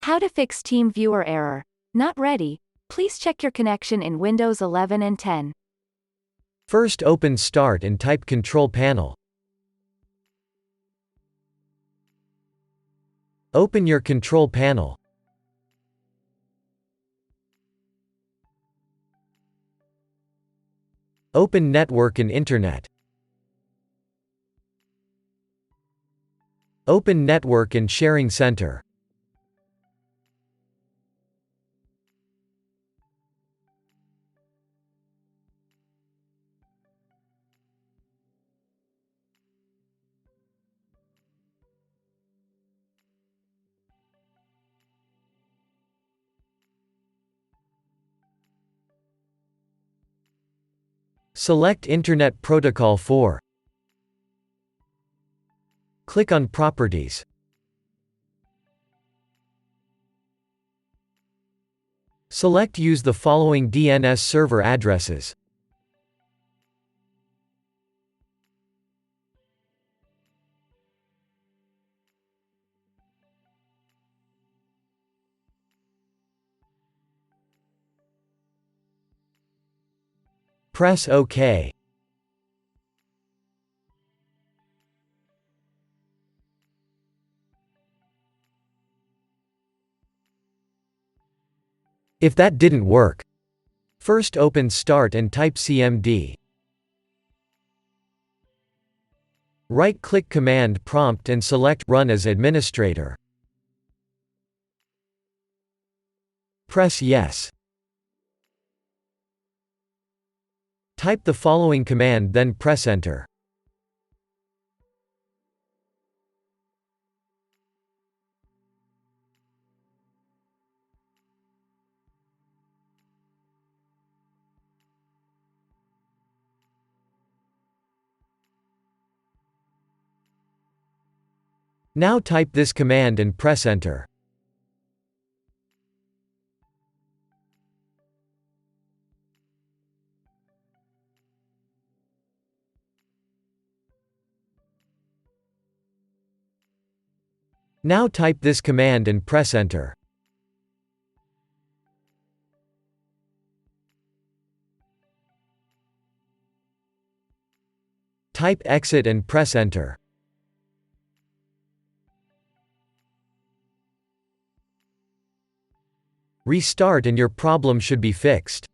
How to fix TeamViewer error. Not ready? Please check your connection in Windows 11 and 10. First open Start and type Control Panel. Open your Control Panel. Open Network and Internet. Open Network and Sharing Center. Select Internet Protocol 4. Click on Properties. Select Use the following DNS server addresses. Press OK. If that didn't work, first open Start and type cmd. Right-click Command Prompt and select Run as Administrator. Press Yes. Type the following command, then press Enter. Now type this command and press Enter. Now type this command and press Enter. Type Exit and press Enter. Restart and your problem should be fixed.